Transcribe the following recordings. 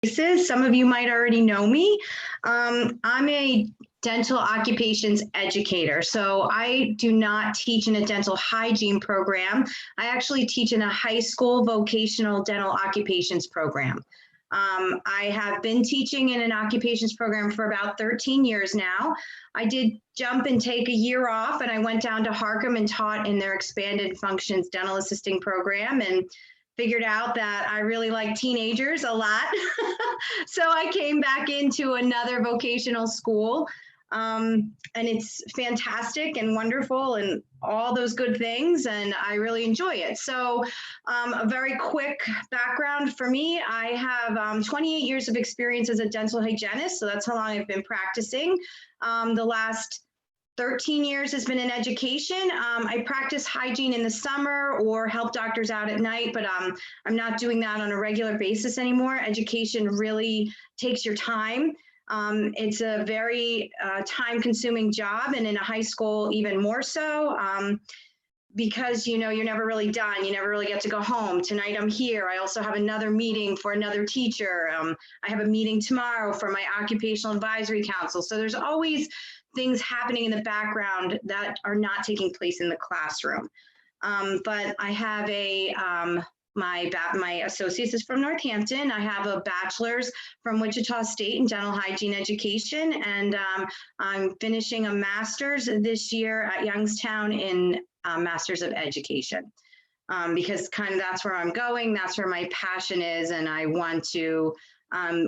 Some of you might already know me. I'm a dental occupations educator. So I do not teach in a dental hygiene program. I actually teach in a high school vocational dental occupations program. I have been teaching in an occupations program for about 13 years now. I did jump and take a year off, and I went down to Harcum and taught in their expanded functions dental assisting program, and figured out that I really like teenagers a lot. So I came back into another vocational school, and it's fantastic and wonderful and all those good things, and I really enjoy it. So a very quick background for me, I have 28 years of experience as a dental hygienist, so that's how long I've been practicing. The last 13 years has been in education. I practice hygiene in the summer or help doctors out at night, but I'm not doing that on a regular basis anymore. Education really takes your time. It's a very time-consuming job, and in a high school even more so, because you're never really done. You never really get to go home. Tonight I'm here. I also have another meeting for another teacher. I have a meeting tomorrow for my occupational advisory council. So there's always things happening in the background that are not taking place in the classroom. But I have my associates is from Northampton. I have a bachelor's from Wichita State in dental hygiene education, and I'm finishing a master's this year at Youngstown in Masters of Education, because kind of that's where I'm going. That's where my passion is, and I want to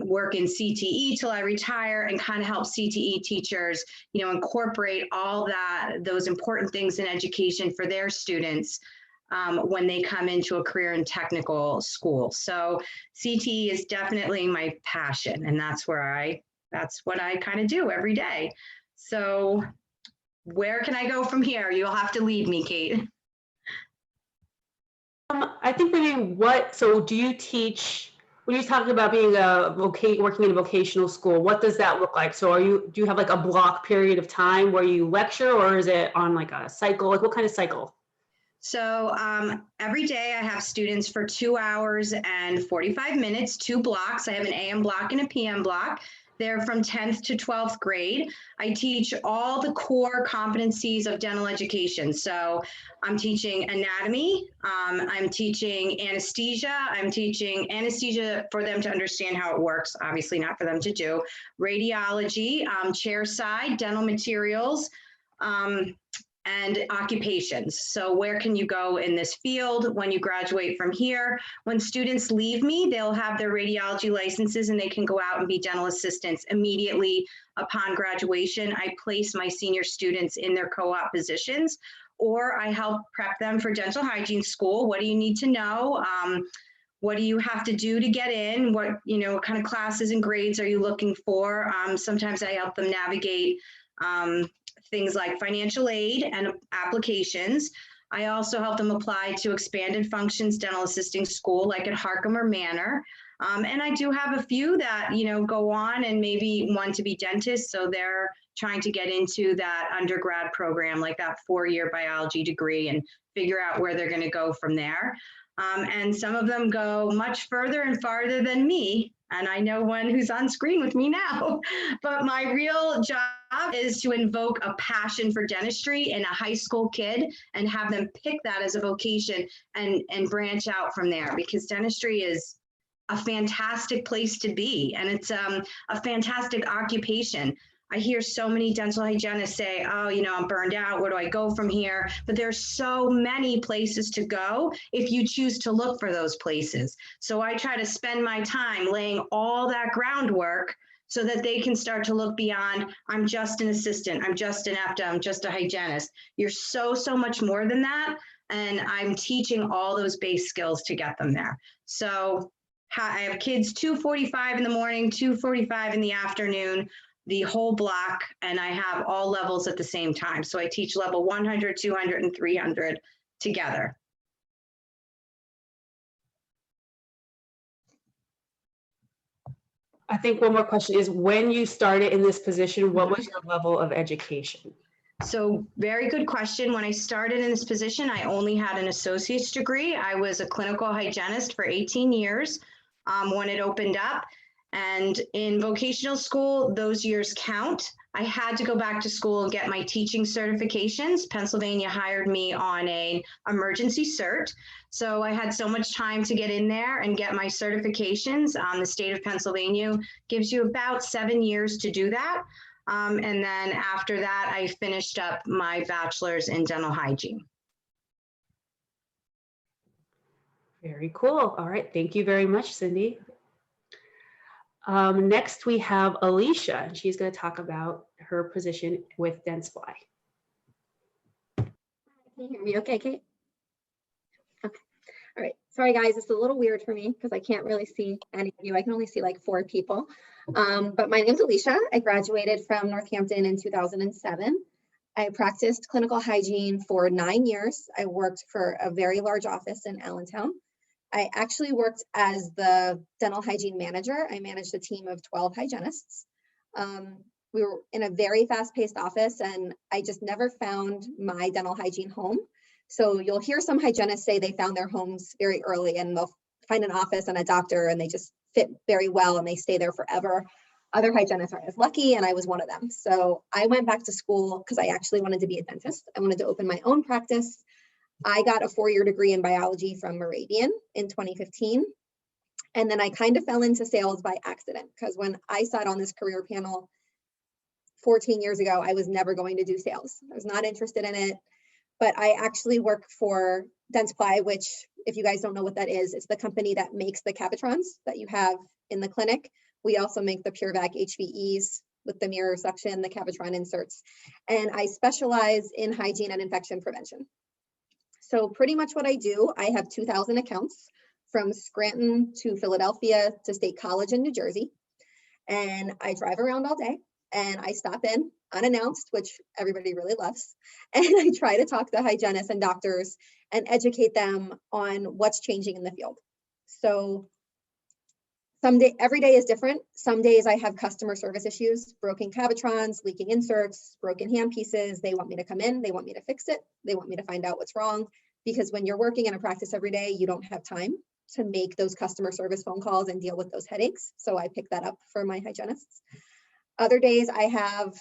work in CTE till I retire and kind of help CTE teachers, incorporate all those important things in education for their students when they come into a career in technical school. So CTE is definitely my passion, and that's what I kind of do every day. So where can I go from here? You'll have to lead me, Kate. I think so do you teach, when you're talking about being working in a vocational school, what does that look like? So do you have like a block period of time where you lecture, or is it on like a cycle? Like what kind of cycle? So every day I have students for 2 hours and 45 minutes, 2 blocks. I have an AM block and a PM block. They're from 10th to 12th grade. I teach all the core competencies of dental education. So I'm teaching anatomy, I'm teaching anesthesia, I'm teaching anesthesia for them to understand how it works, obviously not for them to do, radiology, chair side, dental materials, and occupations. So where can you go in this field when you graduate from here? When students leave me, they'll have their radiology licenses and they can go out and be dental assistants immediately upon graduation. I place my senior students in their co-op positions, or I help prep them for dental hygiene school. What do you need to know? What do you have to do to get in? What kind of classes and grades are you looking for? Sometimes I help them navigate things like financial aid and applications. I also help them apply to expanded functions dental assisting school like at Harcum or Manor. And I do have a few that, go on and maybe want to be dentists. So they're trying to get into that undergrad program, like that 4-year biology degree, and figure out where they're going to go from there. And some of them go much further and farther than me. And I know one who's on screen with me now. But my real job is to invoke a passion for dentistry in a high school kid and have them pick that as a vocation and branch out from there, because dentistry is a fantastic place to be. And it's a fantastic occupation. I hear so many dental hygienists say, oh, I'm burned out. Where do I go from here? But there's so many places to go if you choose to look for those places. So I try to spend my time laying all that groundwork so that they can start to look beyond, I'm just an assistant, I'm just an AFTA, I'm just a hygienist. You're so much more than that. And I'm teaching all those base skills to get them there. So I have kids 2:45 in the morning, 2:45 in the afternoon, the whole block, and I have all levels at the same time. So I teach level 100, 200, and 300 together. I think one more question is, when you started in this position, what was your level of education? So very good question. When I started in this position, I only had an associate's degree. I was a clinical hygienist for 18 years when it opened up. And in vocational school, those years count. I had to go back to school and get my teaching certifications. Pennsylvania hired me on an emergency cert. So I had so much time to get in there and get my certifications. The state of Pennsylvania gives you about 7 years to do that. And then after that, I finished up my bachelor's in dental hygiene. Very cool. All right. Thank you very much, Cindy. Next, we have Alicia, and she's going to talk about her position with Dentsply. Can you hear me okay, Kate? Okay. All right. Sorry, guys. It's a little weird for me because I can't really see any of you. I can only see like 4 people. But my name's Alicia. I graduated from Northampton in 2007. I practiced clinical hygiene for 9 years. I worked for a very large office in Allentown. I actually worked as the dental hygiene manager. I managed a team of 12 hygienists. We were in a very fast-paced office, and I just never found my dental hygiene home. So you'll hear some hygienists say they found their homes very early, and they'll find an office and a doctor, and they just fit very well, and they stay there forever. Other hygienists aren't as lucky, and I was one of them. So I went back to school because I actually wanted to be a dentist. I wanted to open my own practice. I got a 4-year degree in biology from Meridian in 2015. And then I kind of fell into sales by accident, because when I sat on this career panel 14 years ago, I was never going to do sales. I was not interested in it. But I actually work for Dentsply, which, if you guys don't know what that is, it's the company that makes the Cavitrons that you have in the clinic. We also make the PureVac HVEs with the mirror suction, the Cavitron inserts. And I specialize in hygiene and infection prevention. So pretty much what I do, I have 2,000 accounts from Scranton to Philadelphia to State College in New Jersey. And I drive around all day and I stop in unannounced, which everybody really loves. And I try to talk to hygienists and doctors and educate them on what's changing in the field. So every day is different. Some days I have customer service issues, broken Cavitrons, leaking inserts, broken hand pieces. They want me to come in, they want me to fix it. They want me to find out what's wrong, because when you're working in a practice every day, you don't have time to make those customer service phone calls and deal with those headaches. So I pick that up for my hygienists. Other days I have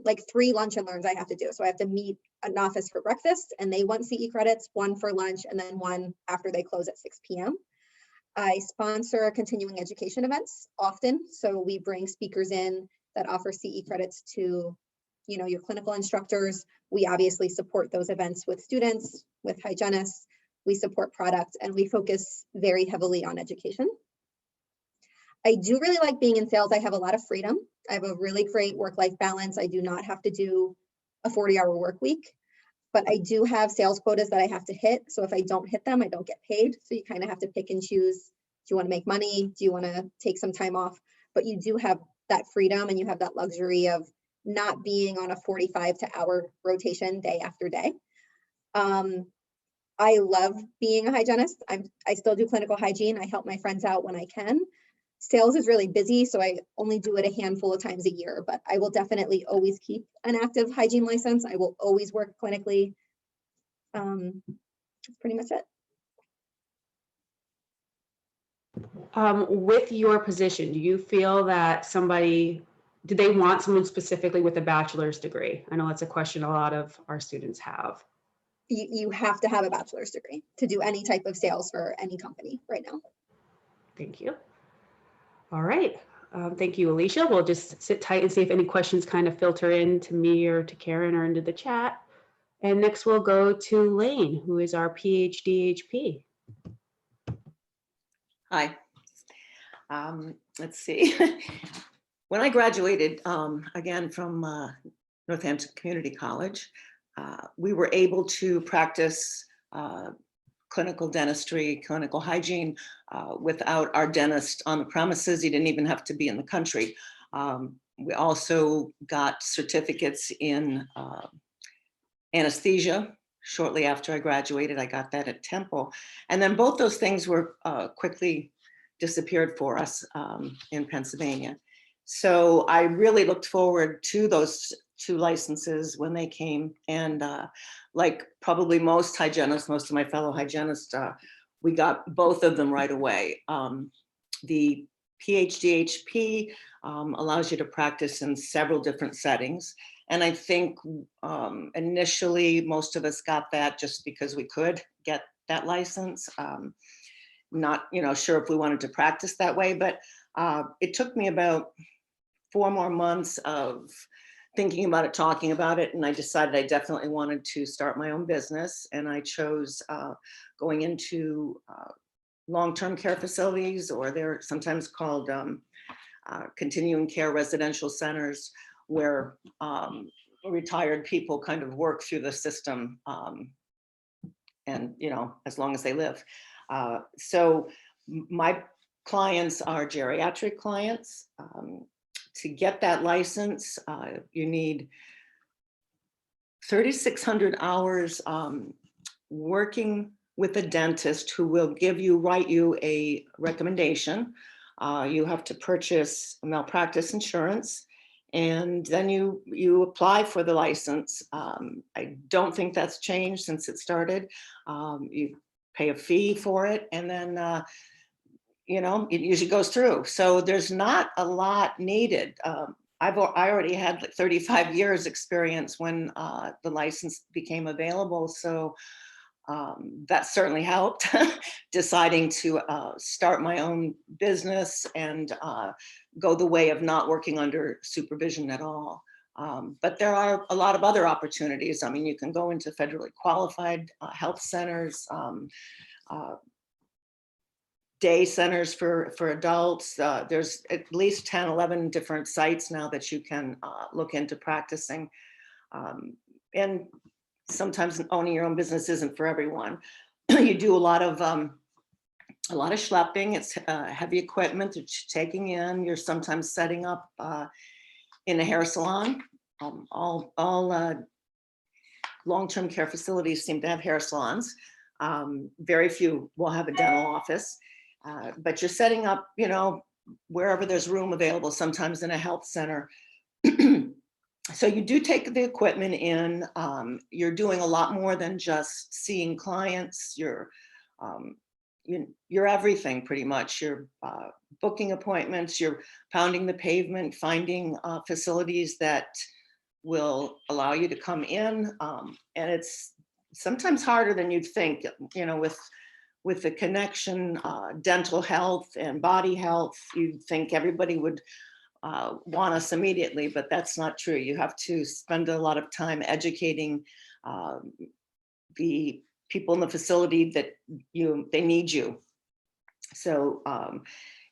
like 3 lunch and learns I have to do. So I have to meet an office for breakfast, and they want CE credits, 1 for lunch, and then 1 after they close at 6 p.m. I sponsor continuing education events often. So we bring speakers in that offer CE credits to, your clinical instructors. We obviously support those events with students, with hygienists. We support product, and we focus very heavily on education. I do really like being in sales. I have a lot of freedom. I have a really great work-life balance. I do not have to do a 40-hour work week. But I do have sales quotas that I have to hit. So if I don't hit them, I don't get paid. So you kind of have to pick and choose. Do you want to make money? Do you want to take some time off? But you do have that freedom, and you have that luxury of not being on a 45-hour rotation day after day. I love being a hygienist. I still do clinical hygiene. I help my friends out when I can. Sales is really busy, so I only do it a handful of times a year, but I will definitely always keep an active hygiene license. I will always work clinically. That's pretty much it. With your position, do you feel that do they want someone specifically with a bachelor's degree? I know that's a question a lot of our students have. You have to have a bachelor's degree to do any type of sales for any company right now. Thank you. All right. Thank you, Alicia. We'll just sit tight and see if any questions kind of filter in to me or to Karen or into the chat. And next we'll go to Lane, who is our PhD HP. Hi. Let's see. When I graduated, again, from Northampton Community College, we were able to practice clinical dentistry, clinical hygiene without our dentist on the premises. He didn't even have to be in the country. We also got certificates in anesthesia. Shortly after I graduated, I got that at Temple. And then both those things were quickly disappeared for us in Pennsylvania. So I really looked forward to those 2 licenses when they came. And like probably most hygienists, most of my fellow hygienists, we got both of them right away. The PHDHP allows you to practice in several different settings. And I think initially most of us got that just because we could get that license. Not, sure if we wanted to practice that way, but it took me about 4 more months of thinking about it, talking about it, and I decided I definitely wanted to start my own business. And I chose going into long-term care facilities, or they're sometimes called continuing care residential centers, where retired people kind of work through the system, and as long as they live. So my clients are geriatric clients. To get that license, you need 3,600 hours working with a dentist who will write you a recommendation. You have to purchase malpractice insurance, and then you apply for the license. I don't think that's changed since it started. You pay a fee for it, and then it usually goes through. So there's not a lot needed. I already had like 35 years experience when the license became available. So that certainly helped deciding to start my own business and go the way of not working under supervision at all. But there are a lot of other opportunities. I mean, you can go into federally qualified health centers, day centers for adults. There's at least 10, 11 different sites now that you can look into practicing. And sometimes owning your own business isn't for everyone. You do a lot of schlepping. It's heavy equipment that you're taking in. You're sometimes setting up in a hair salon. All long-term care facilities seem to have hair salons. Very few will have a dental office. But you're setting up, wherever there's room available, sometimes in a health center. So you do take the equipment in. You're doing a lot more than just seeing clients. You're everything pretty much. You're booking appointments. You're pounding the pavement, finding facilities that will allow you to come in. And it's sometimes harder than you'd think. With the connection, dental health and body health, you'd think everybody would want us immediately, but that's not true. You have to spend a lot of time educating the people in the facility that they need you. So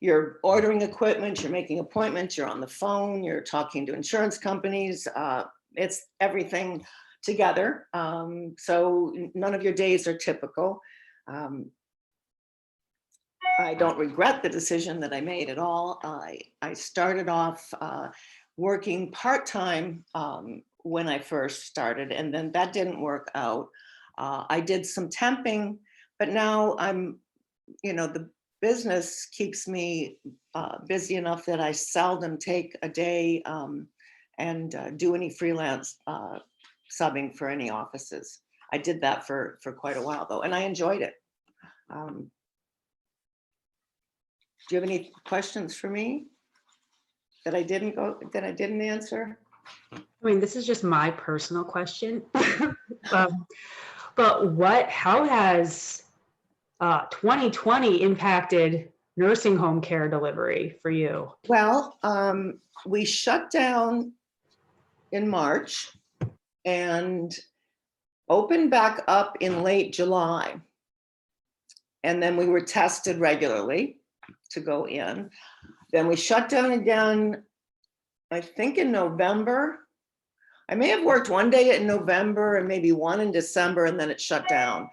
you're ordering equipment, you're making appointments, you're on the phone, you're talking to insurance companies. It's everything together. So none of your days are typical. I don't regret the decision that I made at all. I started off working part-time when I first started, and then that didn't work out. I did some temping, but now the business keeps me busy enough that I seldom take a day and do any freelance subbing for any offices. I did that for quite a while though, and I enjoyed it. Do you have any questions for me that I didn't answer? I mean, this is just my personal question. But how has 2020 impacted nursing home care delivery for you? Well, we shut down in March and opened back up in late July. And then we were tested regularly to go in. Then we shut down again, I think in November. I may have worked one day in November and maybe one in December, and then it shut down.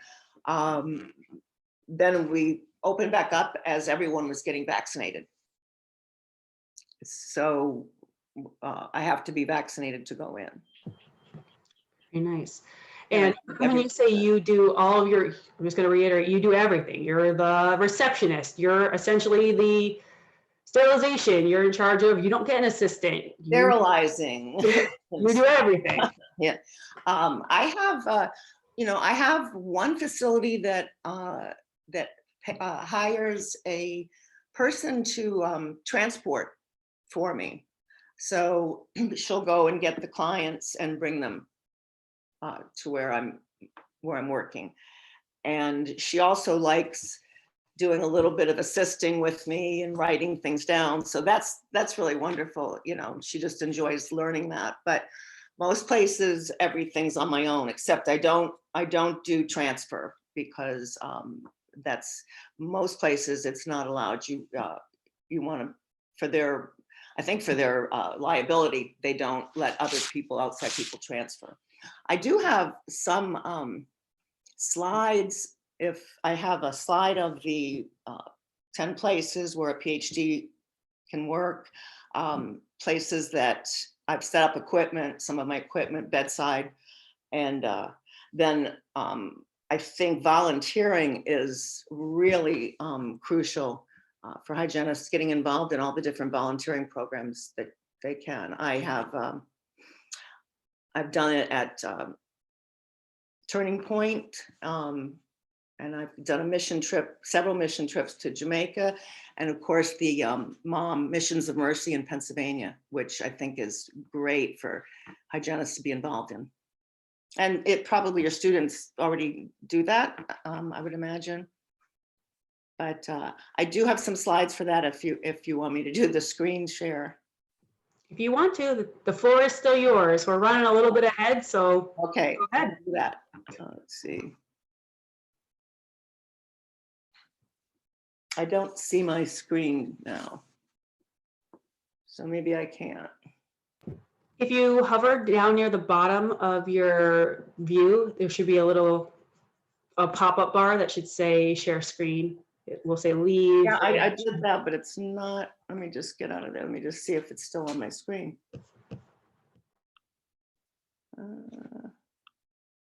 Then we opened back up as everyone was getting vaccinated. So I have to be vaccinated to go in. Very nice. And when you say you do all of your, I'm just going to reiterate, you do everything. You're the receptionist. You're essentially the sterilization. You're in charge of, you don't get an assistant. Sterilizing. You do everything. Yeah. I have one facility that hires a person to transport for me. So she'll go and get the clients and bring them to where I'm working. And she also likes doing a little bit of assisting with me and writing things down. So that's really wonderful. You know, she just enjoys learning that. But most places, everything's on my own, except I don't do transfer because that's most places it's not allowed. You want to, for their, I think for their liability, they don't let other people, outside people, transfer. I do have some slides. If I have a slide of the 10 places where a PhD can work, places that I've set up equipment, some of my equipment bedside, and then I think volunteering is really crucial for hygienists, getting involved in all the different volunteering programs that they can. I've done it at Turning Point, and I've done a mission trip, several mission trips to Jamaica, and of course the MOM, Missions of Mercy in Pennsylvania, which I think is great for hygienists to be involved in. And it probably your students already do that, I would imagine. But I do have some slides for that if you want me to do the screen share. If you want to, the floor is still yours. We're running a little bit ahead, so Okay, go ahead. I'll do that. Let's see. I don't see my screen now, so maybe I can't. If you hover down near the bottom of your view, there should be a pop-up bar that should say share screen. It will say leave. Yeah, I did that, but it's not. Let me just get out of there. Let me just see if it's still on my screen.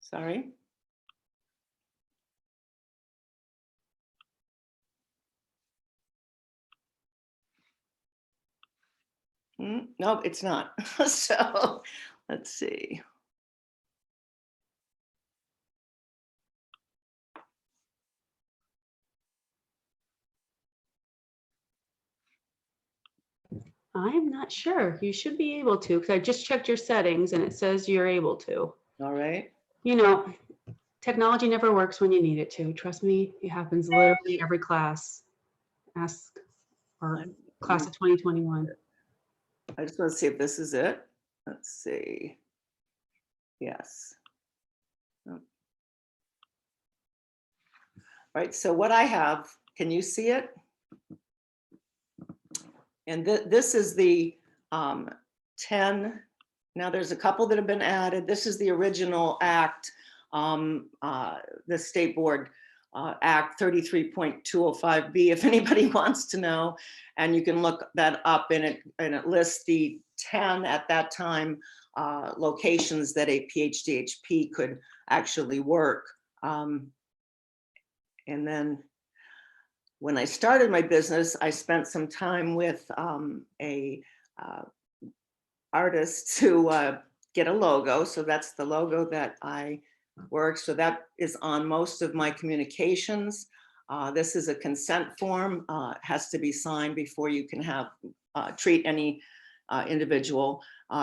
Sorry. No, it's not. So let's see. I'm not sure. You should be able to, because I just checked your settings and it says you're able to. All right. You know, technology never works when you need it to. Trust me, it happens literally every class. Ask our class of 2021. I just want to see if this is it. Let's see. Yes. All right. So what I have, can you see it? And this is the 10. Now there's a couple that have been added. This is the original act, the State Board Act 33.205B, if anybody wants to know. And you can look that up, and it lists the 10 at that time locations that a PhD-HP could actually work. And then when I started my business, I spent some time with a artist to get a logo. So that's the logo that I work. So that is on most of my communications. This is a consent form. Has to be signed before you can have treat any individual.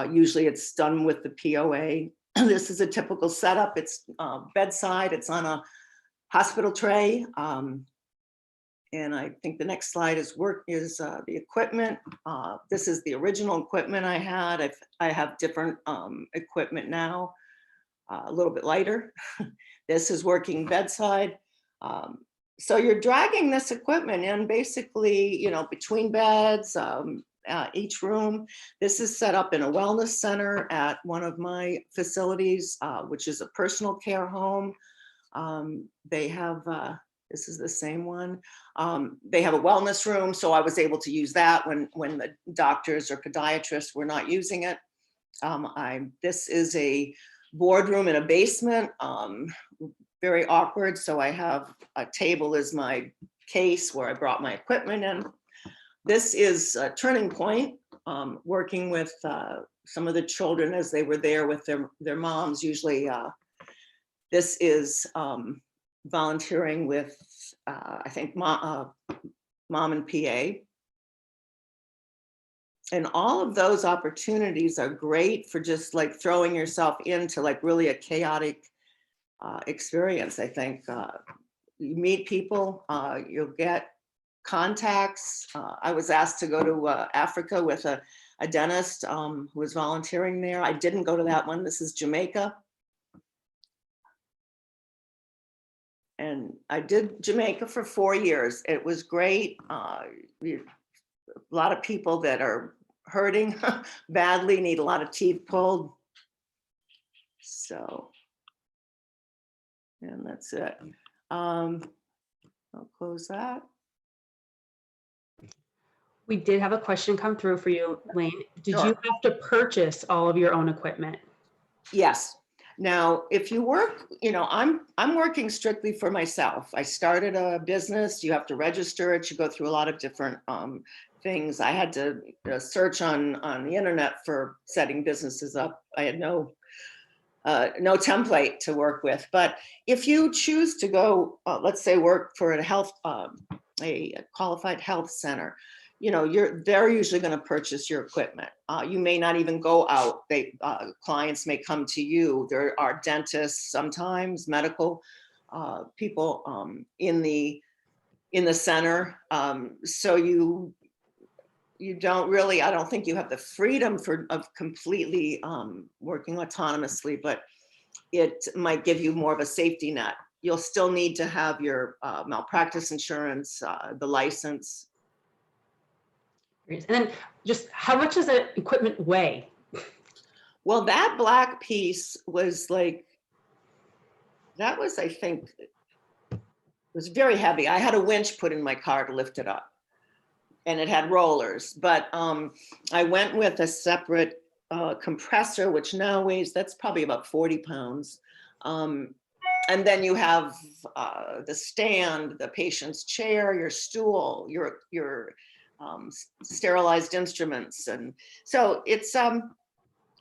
Usually it's done with the POA. This is a typical setup. It's bedside. It's on a hospital tray. And I think the next slide is the equipment. This is the original equipment I had. I have different equipment now, a little bit lighter. This is working bedside. So you're dragging this equipment in basically, you know, between beds, each room. This is set up in a wellness center at one of my facilities, which is a personal care home. They have, this is the same one. They have a wellness room, so I was able to use that when the doctors or podiatrists were not using it. This is a boardroom in a basement, very awkward. So I have a table as my case where I brought my equipment in. This is a Turning Point, working with some of the children as they were there with their moms. Usually, this is volunteering with, I think, mom and PA. And all of those opportunities are great for just like throwing yourself into like really a chaotic experience. I think you meet people, you'll get contacts. I was asked to go to Africa with a dentist who was volunteering there. I didn't go to that one. This is Jamaica. And I did Jamaica for 4 years. It was great. A lot of people that are hurting badly, need a lot of teeth pulled. So, and that's it. I'll close that. We did have a question come through for you, Lane. Did Sure. you have to purchase all of your own equipment? Yes. Now, if you work, you know, I'm working strictly for myself. I started a business. You have to register it. You go through a lot of different things. I had to search on the internet for setting businesses up. I had no template to work with. But if you choose to go, let's say, work for a qualified health center, you know, they're usually going to purchase your equipment. You may not even go out. Clients may come to you. There are dentists, sometimes medical people in the center. So you don't really, I don't think you have the freedom of completely working autonomously, but it might give you more of a safety net. You'll still need to have your malpractice insurance, the license. And then just how much does that equipment weigh? Well, that black piece was like, that was, I think, it was very heavy. I had a winch put in my car to lift it up, and it had rollers, but I went with a separate compressor, which now weighs, that's probably about 40 pounds. And then you have the stand, the patient's chair, your stool, your sterilized instruments. And so it's,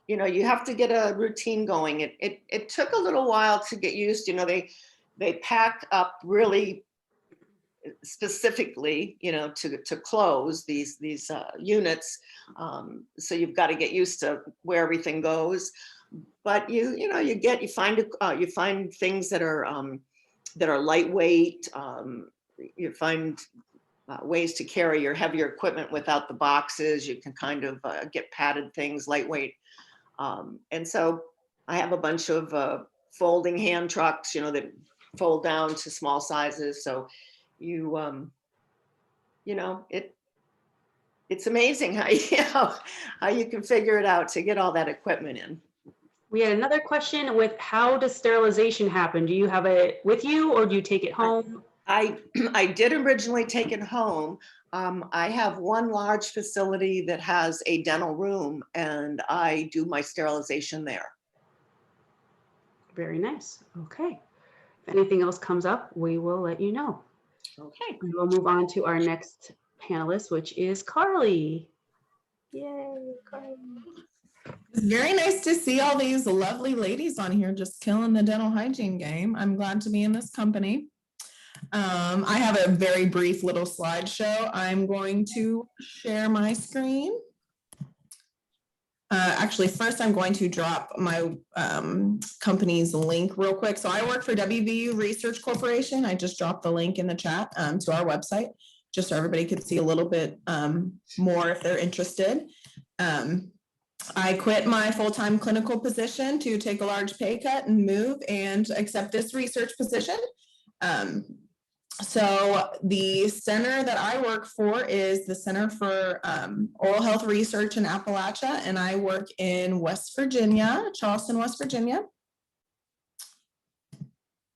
you know, you have to get a routine going. It took a little while to get used. You know, they pack up really specifically, you know, to close these units. So you've got to get used to where everything goes. But you find things that are lightweight. You find ways to carry your heavier equipment without the boxes. You can kind of get padded things, lightweight. And so I have a bunch of folding hand trucks, you know, that fold down to small sizes. So you know, it's amazing how you can figure it out to get all that equipment in. We had another question with how does sterilization happen? Do you have it with you or do you take it home? I did originally take it home. I have one large facility that has a dental room, and I do my sterilization there. Very nice. Okay. If anything else comes up, we will let you know. Okay. We will move on to our next panelist, which is Carly. Yay, Carly. It's very nice to see all these lovely ladies on here just killing the dental hygiene game. I'm glad to be in this company. I have a very brief little slideshow. I'm going to share my screen. Actually, first I'm going to drop my company's link real quick. So I work for WVU Research Corporation. I just dropped the link in the chat to our website, just so everybody could see a little bit more if they're interested. I quit my full-time clinical position to take a large pay cut and move and accept this research position. So the center that I work for is the Center for Oral Health Research in Appalachia, and I work in West Virginia, Charleston, West Virginia.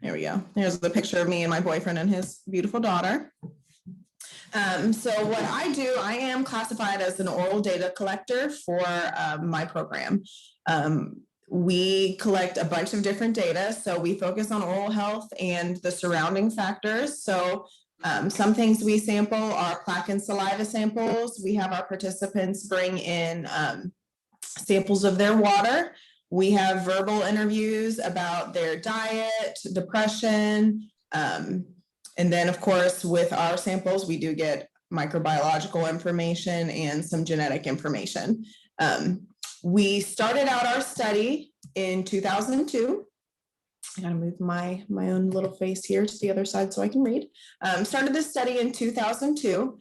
There we go. There's the picture of me and my boyfriend and his beautiful daughter. So what I do, I am classified as an oral data collector for my program. We collect a bunch of different data. So we focus on oral health and the surrounding factors. So some things we sample are plaque and saliva samples. We have our participants bring in samples of their water. We have verbal interviews about their diet, depression, and then, of course, with our samples, we do get microbiological information and some genetic information. We started out our study in 2002. I gotta move my own little face here to the other side so I can read. Started this study in 2002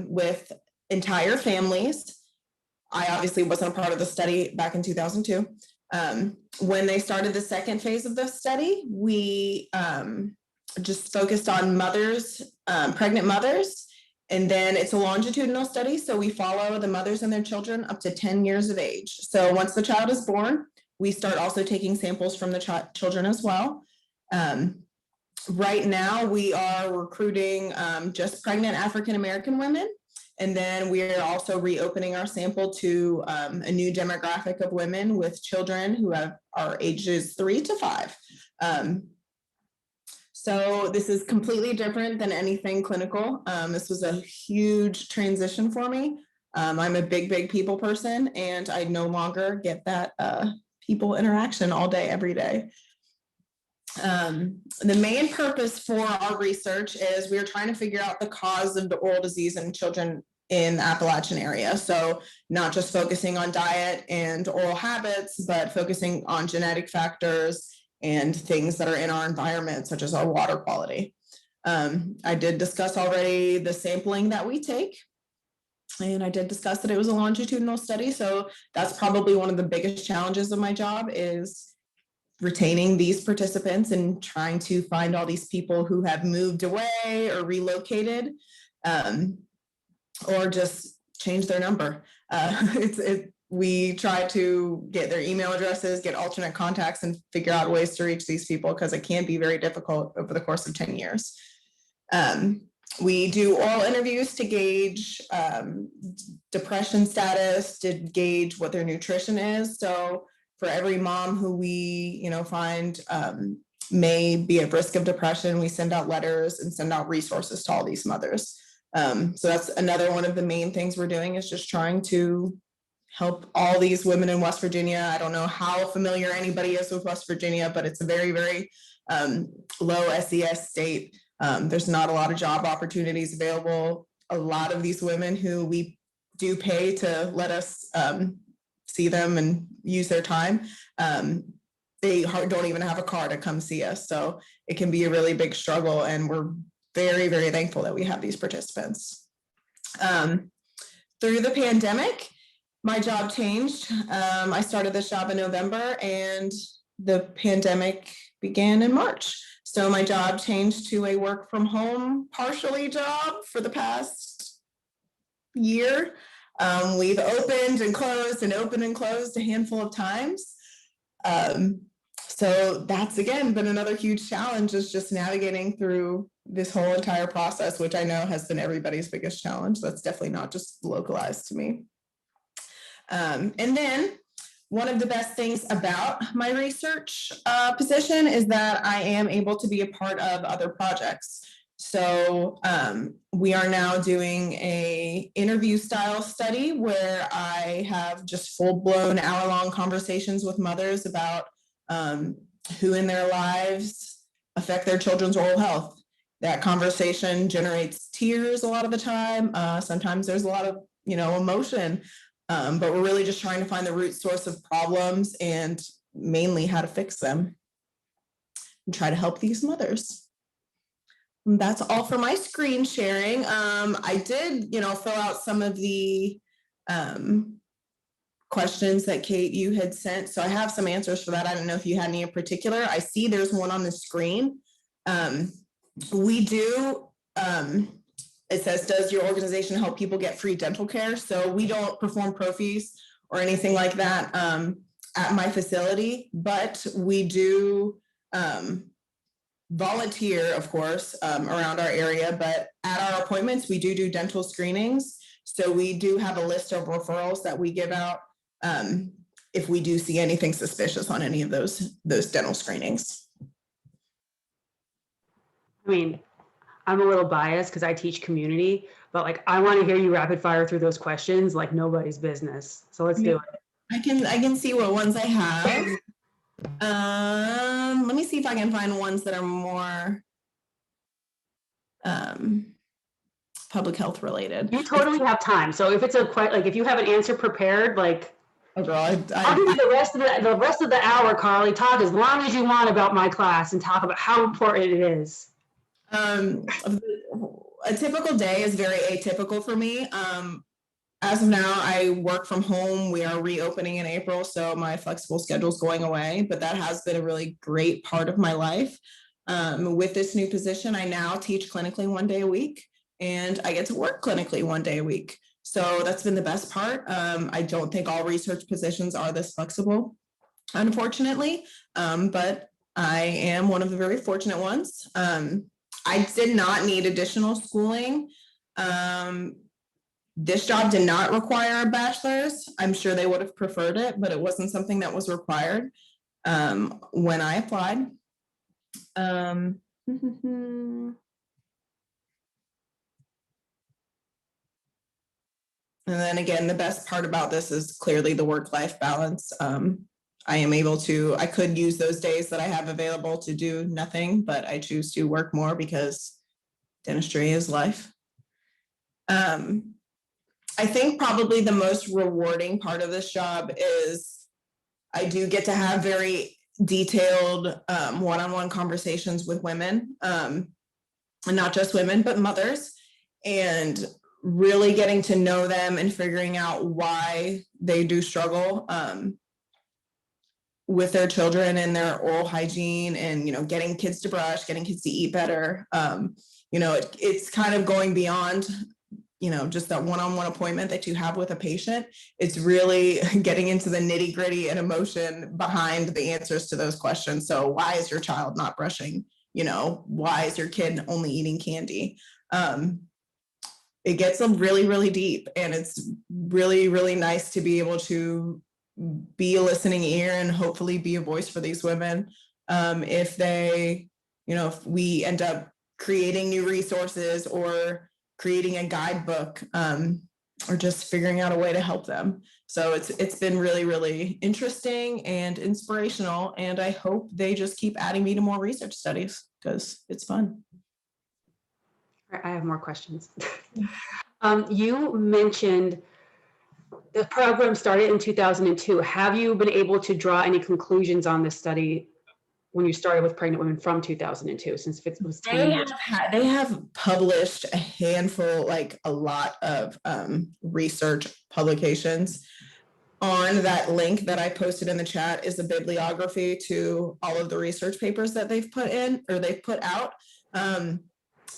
with entire families. I obviously wasn't a part of the study back in 2002. When they started the second phase of the study, we just focused on mothers, pregnant mothers, and then it's a longitudinal study. So we follow the mothers and their children up to 10 years of age. So once the child is born, we start also taking samples from the children as well. Right now, we are recruiting just pregnant African-American women. And then we are also reopening our sample to a new demographic of women with children who are ages 3 to 5. So this is completely different than anything clinical. This was a huge transition for me. I'm a big people person, and I no longer get that people interaction all day, every day. The main purpose for our research is we're trying to figure out the cause of the oral disease in children in the Appalachian area. So not just focusing on diet and oral habits, but focusing on genetic factors and things that are in our environment, such as our water quality. I did discuss already the sampling that we take. And I did discuss that it was a longitudinal study. So that's probably one of the biggest challenges of my job is retaining these participants and trying to find all these people who have moved away or relocated or just change their number. We try to get their email addresses, get alternate contacts, and figure out ways to reach these people because it can be very difficult over the course of 10 years. We do oral interviews to gauge depression status, to gauge what their nutrition is. So for every mom who we find may be at risk of depression, we send out letters and send out resources to all these mothers. So that's another one of the main things we're doing, is just trying to help all these women in West Virginia. I don't know how familiar anybody is with West Virginia, but it's a very, very low SES state. There's not a lot of job opportunities available. A lot of these women who we do pay to let us see them and use their time, they don't even have a car to come see us. So it can be a really big struggle, and we're very, very thankful that we have these participants. Through the pandemic, my job changed. I started this job in November, and the pandemic began in March. So my job changed to a work from home partially job for the past year. We've opened and closed and opened and closed a handful of times. So that's, again, been another huge challenge, is just navigating through this whole entire process, which I know has been everybody's biggest challenge. That's definitely not just localized to me. And then one of the best things about my research position is that I am able to be a part of other projects. So we are now doing a interview style study where I have just full-blown hour-long conversations with mothers about who in their lives affect their children's oral health. That conversation generates tears a lot of the time. Sometimes there's a lot of emotion. But we're really just trying to find the root source of problems and mainly how to fix them and try to help these mothers. And that's all for my screen sharing. I did, fill out some of the questions that Kate, you had sent. So I have some answers for that. I don't know if you had any in particular. I see there's one on the screen. We do, it says, does your organization help people get free dental care? So we don't perform profees or anything like that at my facility, but we do volunteer, of course, around our area, but at our appointments, we do dental screenings. So we do have a list of referrals that we give out if we do see anything suspicious on any of those dental screenings. I mean, I'm a little biased because I teach community, but like I want to hear you rapid fire through those questions like nobody's business. So let's do it. I can see what ones I have. Let me see if I can find ones that are more public health related. You totally have time. So if it's like if you have an answer prepared, like Oh, girl, I'll give you the rest of the hour, Carly. Talk as long as you want about my class and talk about how important it is. A typical day is very atypical for me. As of now, I work from home. We are reopening in April, so my flexible schedule is going away, but that has been a really great part of my life. With this new position, I now teach clinically 1 day a week, and I get to work clinically 1 day a week. So that's been the best part. I don't think all research positions are this flexible, unfortunately, but I am one of the very fortunate ones. I did not need additional schooling. This job did not require a bachelor's. I'm sure they would have preferred it, but it wasn't something that was required when I applied. And then again, the best part about this is clearly the work-life balance. I am able to, I could use those days that I have available to do nothing, but I choose to work more because dentistry is life. I think probably the most rewarding part of this job is I do get to have very detailed one-on-one conversations with women, and not just women, but mothers, and really getting to know them and figuring out why they do struggle with their children and their oral hygiene, and, you know, getting kids to brush, getting kids to eat better. You know, it's kind of going beyond, you know, just that one-on-one appointment that you have with a patient. It's really getting into the nitty-gritty and emotion behind the answers to those questions. So why is your child not brushing? You know, why is your kid only eating candy? It gets them really, really deep, and it's really, really nice to be able to be a listening ear and hopefully be a voice for these women. If they, you know, if we end up creating new resources or creating a guidebook, or just figuring out a way to help them. So it's been really, really interesting and inspirational, and I hope they just keep adding me to more research studies because it's fun. I have more questions. You mentioned the program started in 2002. Have you been able to draw any conclusions on this study when you started with pregnant women from 2002, since it was 10 years? They have published a handful, like a lot of research publications. On that link that I posted in the chat is a bibliography to all of the research papers that they've put in, or they've put out.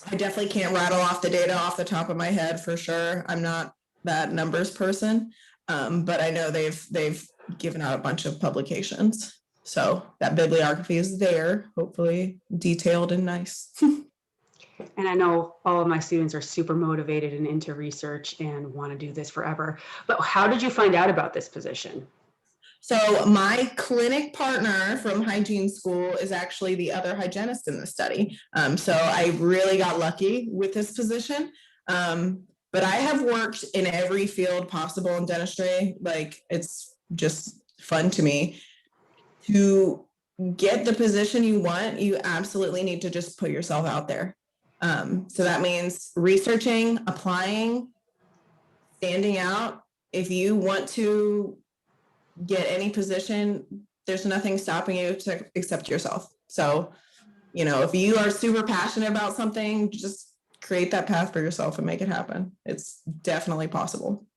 I definitely can't rattle off the data off the top of my head for sure. I'm not that numbers person, but I know they've given out a bunch of publications. So that bibliography is there, hopefully detailed and nice. And I know all of my students are super motivated and into research and want to do this forever. But how did you find out about this position? So my clinic partner from hygiene school is actually the other hygienist in the study. So I really got lucky with this position. But I have worked in every field possible in dentistry. Like, it's just fun to me. To get the position you want, you absolutely need to just put yourself out there. So that means researching, applying, standing out. If you want to get any position, there's nothing stopping you except yourself. So, you know, if you are super passionate about something, just create that path for yourself and make it happen. It's definitely possible.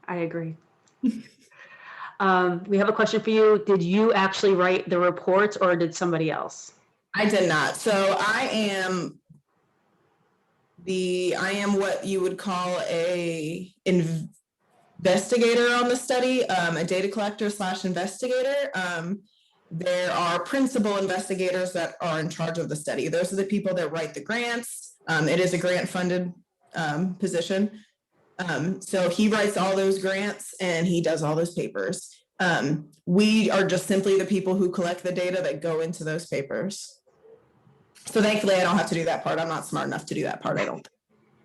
I agree. We have a question for you. Did you actually write the reports, or did somebody else? I did not. So I am what you would call a investigator on the study, a data collector / investigator. There are principal investigators that are in charge of the study. Those are the people that write the grants. It is a grant funded position. So he writes all those grants and he does all those papers. We are just simply the people who collect the data that go into those papers. So thankfully I don't have to do that part. I'm not smart enough to do that part, I don't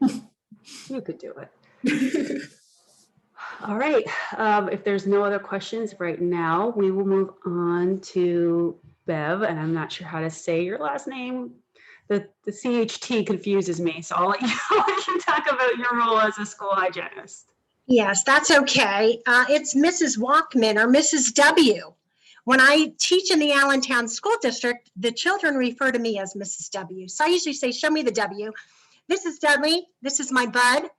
think. You could do it. All right. If there's no other questions right now, we will move on to Bev, and I'm not sure how to say your last name. the CHT confuses me. So I'll let you talk about your role as a school hygienist. Yes, that's okay. It's Mrs. Walkman or Mrs. W. When I teach in the Allentown School District, the children refer to me as Mrs. W. So I usually say, show me the W. This is Dudley. This is my bud.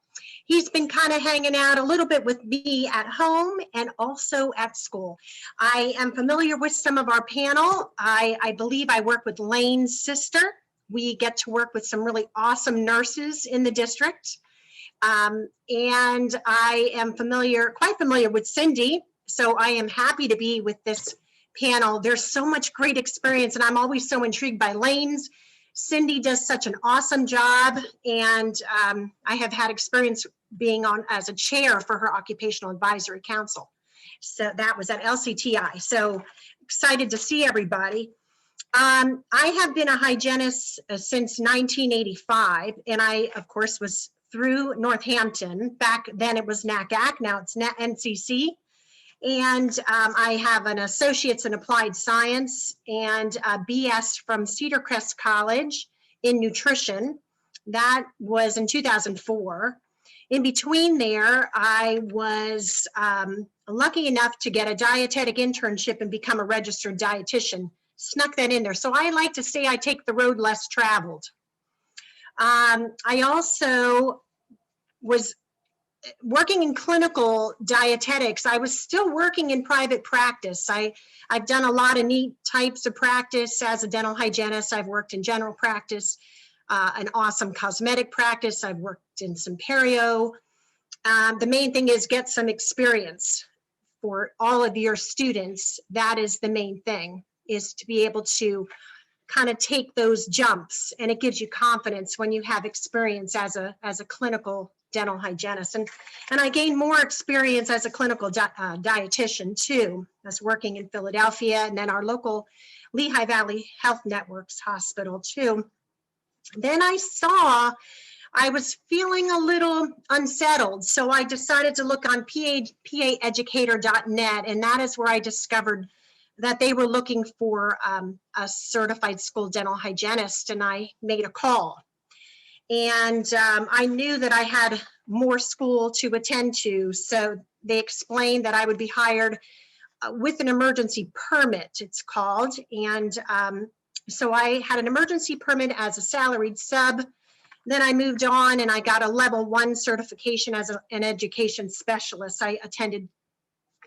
He's been kind of hanging out a little bit with me at home and also at school. I am familiar with some of our panel. I believe I work with Lane's sister. We get to work with some really awesome nurses in the district. And I am quite familiar with Cindy. So I am happy to be with this panel. There's so much great experience and I'm always so intrigued by Lane's. Cindy does such an awesome job, and I have had experience being on as a chair for her Occupational Advisory Council. So that was at LCTI. So excited to see everybody. I have been a hygienist since 1985, and I, of course, was through Northampton. Back then it was NACAC, now it's NCC. And I have an associate's in applied science and a BS from Cedar Crest College in nutrition. That was in 2004. In between there, I was lucky enough to get a dietetic internship and become a registered dietitian. Snuck that in there. So I like to say I take the road less traveled. I also was working in clinical dietetics. I was still working in private practice. I've done a lot of neat types of practice as a dental hygienist. I've worked in general practice, an awesome cosmetic practice. I've worked in some perio. The main thing is get some experience for all of your students. That is the main thing, is to be able to kind of take those jumps, and it gives you confidence when you have experience as a clinical dental hygienist. And I gained more experience as a clinical dietitian too. I was working in Philadelphia and then our local Lehigh Valley Health Networks hospital too. Then I was feeling a little unsettled. So I decided to look on paeducator.net, and that is where I discovered that they were looking for a certified school dental hygienist, and I made a call. And I knew that I had more school to attend to. So they explained that I would be hired with an emergency permit, it's called. And so I had an emergency permit as a salaried sub. Then I moved on and I got a level 1 certification as an education specialist. I attended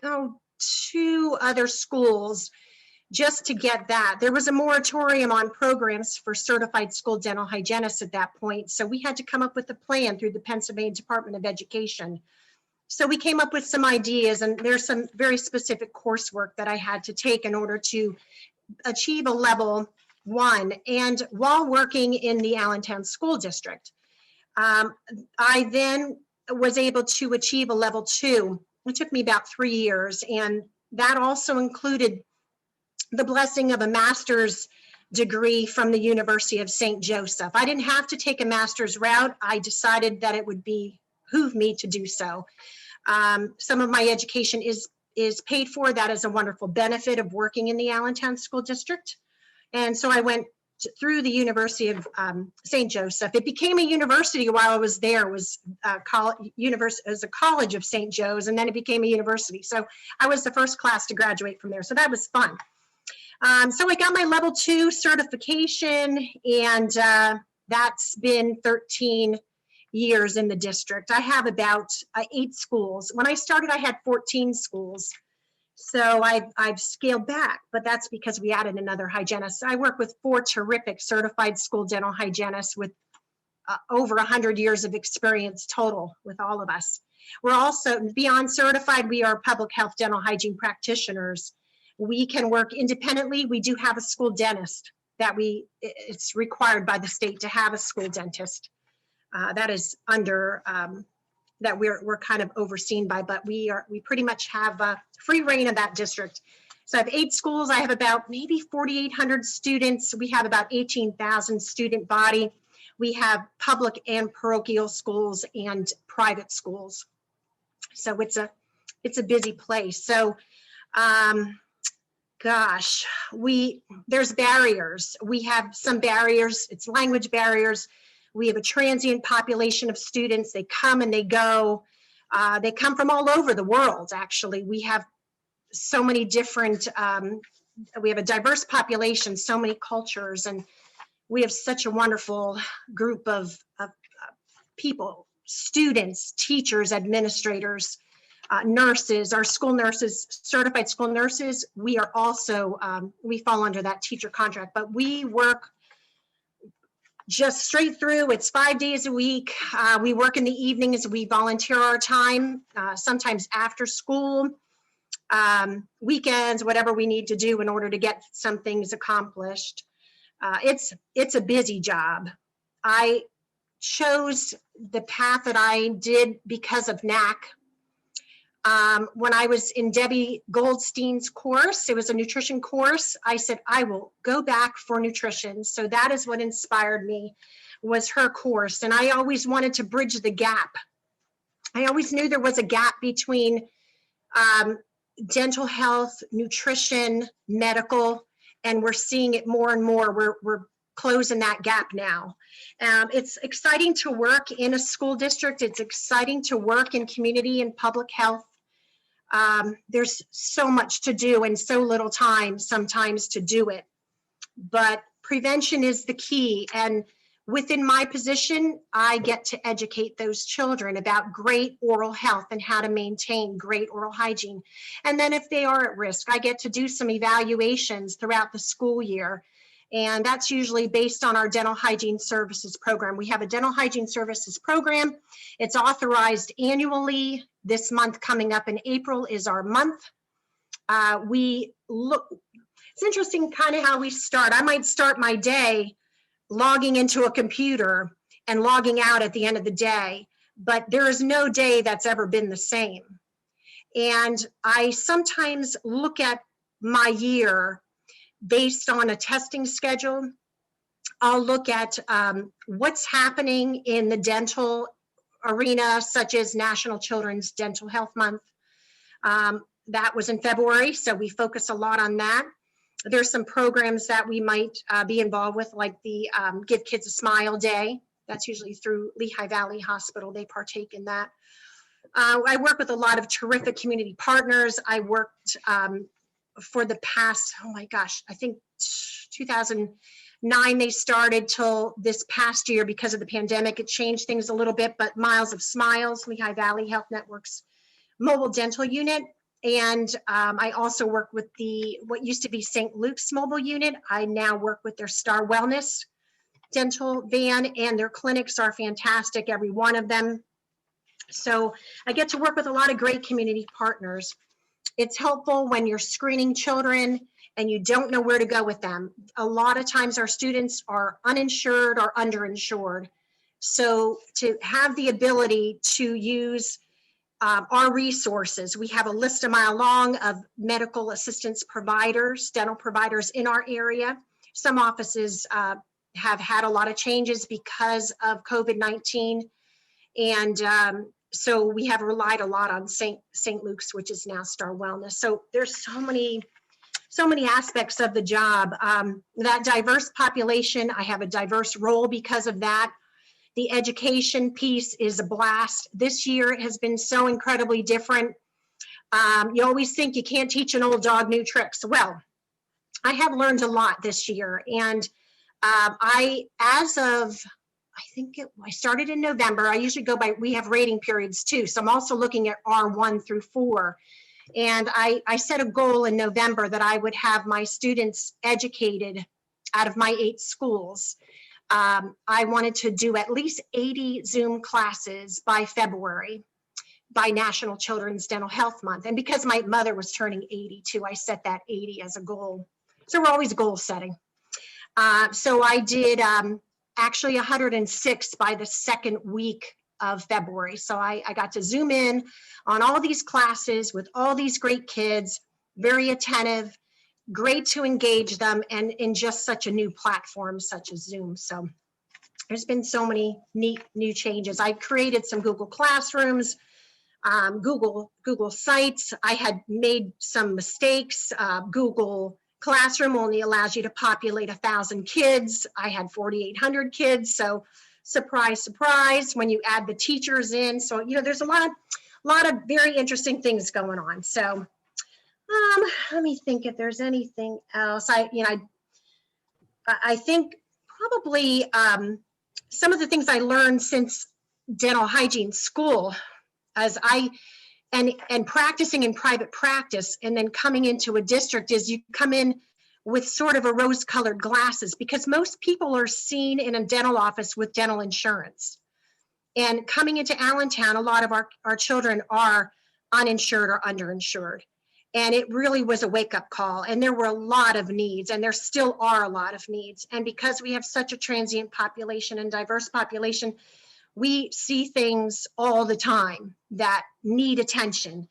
2 other schools just to get that. There was a moratorium on programs for certified school dental hygienists at that point. So we had to come up with a plan through the Pennsylvania Department of Education. So we came up with some ideas, and there's some very specific coursework that I had to take in order to achieve a level 1. And while working in the Allentown School District, I then was able to achieve a level 2. It took me about 3 years, and that also included the blessing of a master's degree from the University of St. Joseph. I didn't have to take a master's route. I decided that it would behoove me to do so. Some of my education is paid for. That is a wonderful benefit of working in the Allentown School District. And so I went through the University of St. Joseph. It became a university while I was there. It was a college of St. Joe's, and then it became a university. So I was the first class to graduate from there. So that was fun. So I got my level 2 certification, and that's been 13 years in the district. I have about 8 schools. When I started, I had 14 schools. So I've scaled back, but that's because we added another hygienist. I work with 4 terrific certified school dental hygienists with over 100 years of experience total with all of us. We're also, beyond certified, we are public health dental hygiene practitioners. We can work independently. We do have a school dentist that it's required by the state to have a school dentist. That is under, that we're kind of overseen by, but we pretty much have free reign of that district. So I have 8 schools. I have about maybe 4,800 students. We have about 18,000 student body. We have public and parochial schools and private schools. So it's a busy place. So gosh, there's barriers. We have some barriers. It's language barriers. We have a transient population of students. They come and they go. They come from all over the world, actually. We have so many different, we have a diverse population, so many cultures, and we have such a wonderful group of people, students, teachers, administrators, nurses, our school nurses, certified school nurses. We are also, we fall under that teacher contract, but we work just straight through. It's 5 days a week. We work in the evenings. We volunteer our time, sometimes after school, weekends, whatever we need to do in order to get some things accomplished. It's a busy job. I chose the path that I did because of NAC. When I was in Debbie Goldstein's course, it was a nutrition course, I said, I will go back for nutrition. So that is what inspired me, was her course. And I always wanted to bridge the gap. I always knew there was a gap between dental health, nutrition, medical, and we're seeing it more and more. We're closing that gap now. It's exciting to work in a school district. It's exciting to work in community and public health. There's so much to do and so little time sometimes to do it, but prevention is the key. And within my position, I get to educate those children about great oral health and how to maintain great oral hygiene. And then if they are at risk, I get to do some evaluations throughout the school year. And that's usually based on our dental hygiene services program. We have a dental hygiene services program. It's authorized annually. This month coming up in April is our month. It's interesting kind of how we start. I might start my day logging into a computer and logging out at the end of the day, but there is no day that's ever been the same. And I sometimes look at my year based on a testing schedule. I'll look at what's happening in the dental arena, such as National Children's Dental Health Month. That was in February, so we focus a lot on that. There's some programs that we might be involved with, like the Give Kids a Smile Day. That's usually through Lehigh Valley Hospital. They partake in that. I work with a lot of terrific community partners. I worked for the past, oh my gosh, I think 2009 they started till this past year. Because of the pandemic, it changed things a little bit, but Miles of Smiles, Lehigh Valley Health Network's mobile dental unit. And I also work with what used to be St. Luke's mobile unit. I now work with their Star Wellness dental van, and their clinics are fantastic, every one of them. So I get to work with a lot of great community partners. It's helpful when you're screening children and you don't know where to go with them. A lot of times our students are uninsured or underinsured. So to have the ability to use our resources, we have a list a mile long of medical assistance providers, dental providers in our area. Some offices have had a lot of changes because of COVID-19. And so we have relied a lot on St. Luke's, which is now Star Wellness. So there's so many aspects of the job. That diverse population, I have a diverse role because of that. The education piece is a blast. This year has been so incredibly different. You always think you can't teach an old dog new tricks. Well, I have learned a lot this year. And I started in November. I usually go by, we have rating periods too. So I'm also looking at R1 through 4. And I set a goal in November that I would have my students educated out of my 8 schools. I wanted to do at least 80 Zoom classes by February, by National Children's Dental Health Month. And because my mother was turning 82, I set that 80 as a goal. So we're always goal setting. So I did actually 106 by the second week of February. So I got to zoom in on all these classes with all these great kids, very attentive, great to engage them, and in just such a new platform such as Zoom. So there's been so many neat new changes. I created some Google Classrooms. Google Sites. I had made some mistakes. Google Classroom only allows you to populate 1,000 kids. I had 4,800 kids. So surprise, surprise, when you add the teachers in. So, you know, there's a lot of very interesting things going on. So let me think if there's anything else. I think probably some of the things I learned since dental hygiene school as and practicing in private practice and then coming into a district is you come in with sort of a rose-colored glasses because most people are seen in a dental office with dental insurance. And coming into Allentown, a lot of our children are uninsured or underinsured. And it really was a wake-up call. And there were a lot of needs, and there still are a lot of needs. And because we have such a transient population and diverse population, we see things all the time that need attention.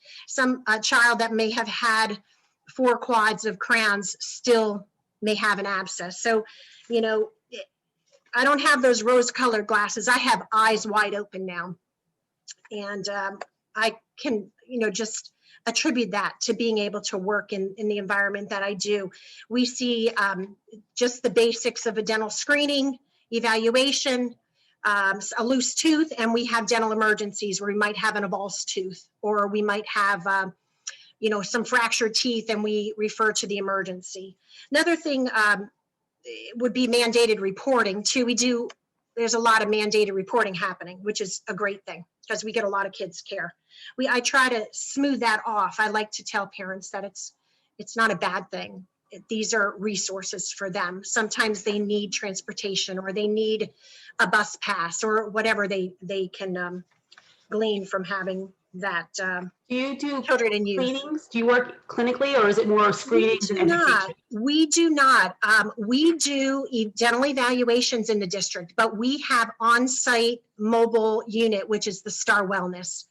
A child that may have had 4 quads of crowns still may have an abscess. So, you know, I don't have those rose-colored glasses. I have eyes wide open now. And I can, you know, just attribute that to being able to work in the environment that I do. We see just the basics of a dental screening, evaluation, a loose tooth, and we have dental emergencies where we might have an avulsed tooth, or we might have, you know, some fractured teeth, and we refer to the emergency. Another thing would be mandated reporting too. There's a lot of mandated reporting happening, which is a great thing because we get a lot of kids care. I try to smooth that off. I like to tell parents that it's not a bad thing. These are resources for them. Sometimes they need transportation or they need a bus pass or whatever they can glean from having that. Do you do children and youth. cleanings? Do you work clinically or is it more screenings and education? We do not. We do dental evaluations in the district, but we have on-site mobile unit, which is the Star Wellness.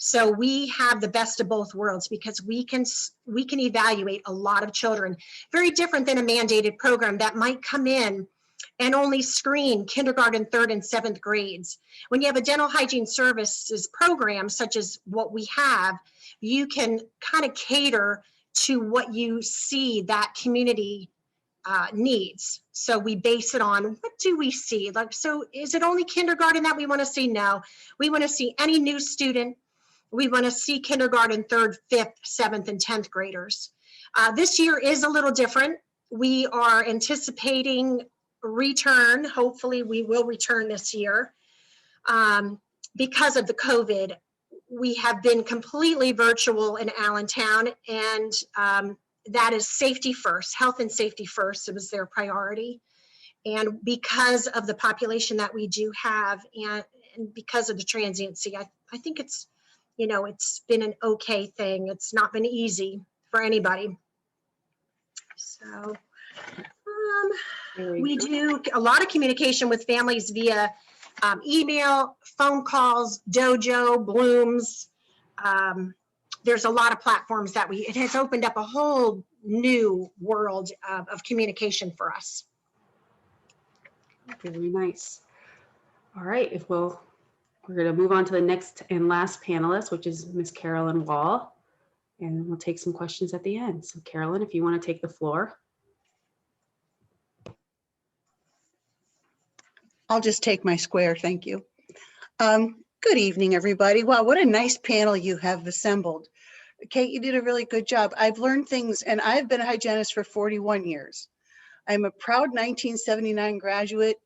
So we have the best of both worlds because we can evaluate a lot of children. Very different than a mandated program that might come in and only screen kindergarten, 3rd, and 7th grades. When you have a dental hygiene services program, such as what we have, you can kind of cater to what you see that community needs. So we base it on what do we see? Like, so is it only kindergarten that we want to see? No, we want to see any new student. We want to see kindergarten, 3rd, 5th, 7th, and 10th graders. This year is a little different. We are anticipating return. Hopefully we will return this year. Because of the COVID, we have been completely virtual in Allentown, and that is safety first, health and safety first. It was their priority. And because of the population that we do have and because of the transiency, I think it's, you know, it's been an okay thing. It's not been easy for anybody. So we do a lot of communication with families via email, phone calls, Dojo, Blooms. There's a lot of platforms that it has opened up a whole new world of communication for us. Very nice. All right, we're going to move on to the next and last panelist, which is Miss Carolyn Wall, and we'll take some questions at the end. So Carolyn, if you want to take the floor. I'll just take my square, thank you. Good evening, everybody. Wow, what a nice panel you have assembled. Kate, you did a really good job. I've learned things, and I've been a hygienist for 41 years. I'm a proud 1979 graduate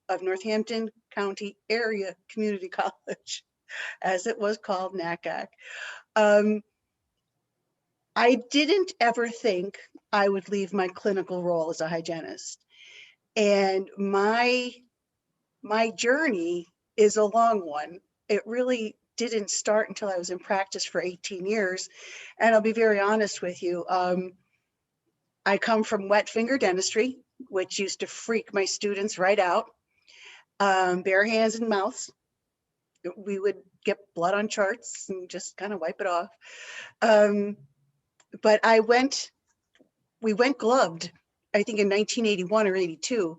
of Northampton County Area Community College, as it was called, NACAC. I didn't ever think I would leave my clinical role as a hygienist. And my journey is a long one. It really didn't start until I was in practice for 18 years. And I'll be very honest with you. I come from wet finger dentistry, which used to freak my students right out. Bare hands and mouths. We would get blood on charts and just kind of wipe it off. But we went gloved, I think in 1981 or 82.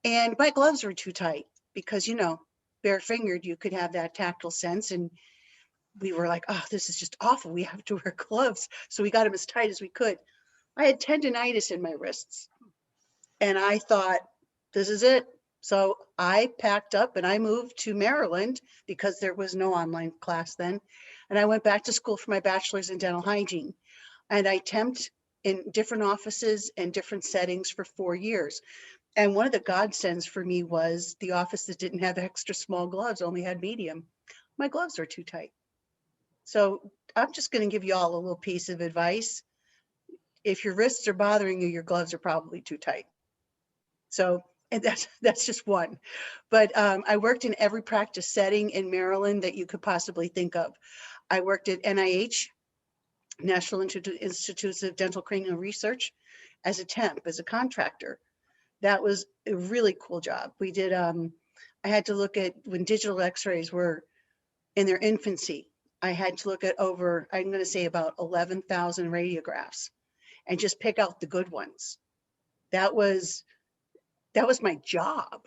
And my gloves were too tight because, you know, bare fingered, you could have that tactile sense. And we were like, oh, this is just awful. We have to wear gloves. So we got them as tight as we could. I had tendonitis in my wrists. And I thought, this is it. So I packed up and I moved to Maryland because there was no online class then. And I went back to school for my bachelor's in dental hygiene. And I temped in different offices and different settings for 4 years. And one of the godsends for me was the office that didn't have extra small gloves, only had medium. My gloves are too tight. So I'm just going to give you all a little piece of advice. If your wrists are bothering you, your gloves are probably too tight. So, and that's just one. But I worked in every practice setting in Maryland that you could possibly think of. I worked at NIH, National Institutes of Dental Cranial Research, as a temp, as a contractor. That was a really cool job. We did, I had to look at when digital x-rays were in their infancy. I had to look at over, I'm going to say about 11,000 radiographs and just pick out the good ones. That was my job.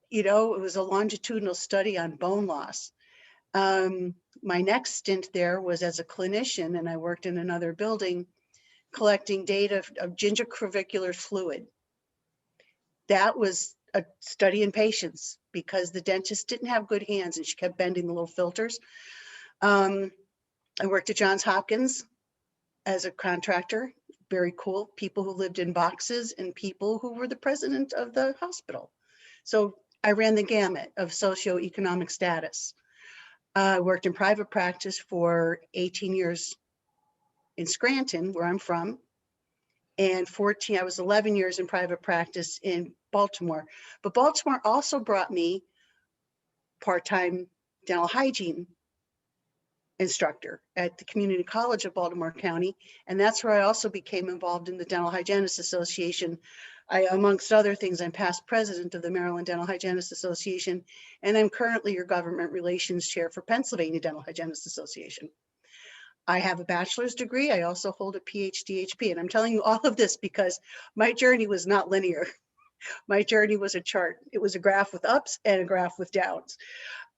You know, it was a longitudinal study on bone loss. My next stint there was as a clinician, and I worked in another building collecting data of gingival fluid. That was a study in patience because the dentist didn't have good hands and she kept bending the little filters. I worked at Johns Hopkins as a contractor. Very cool. People who lived in boxes and people who were the president of the hospital. So I ran the gamut of socioeconomic status. I worked in private practice for 18 years in Scranton, where I'm from, and I was 11 years in private practice in Baltimore. But Baltimore also brought me part-time dental hygiene instructor at the Community College of Baltimore County. And that's where I also became involved in the Dental Hygienists Association. Amongst other things, I'm past president of the Maryland Dental Hygienists Association, and I'm currently your government relations chair for Pennsylvania Dental Hygienists Association. I have a bachelor's degree. I also hold a PhD HP. And I'm telling you all of this because my journey was not linear. My journey was a chart. It was a graph with ups and a graph with downs.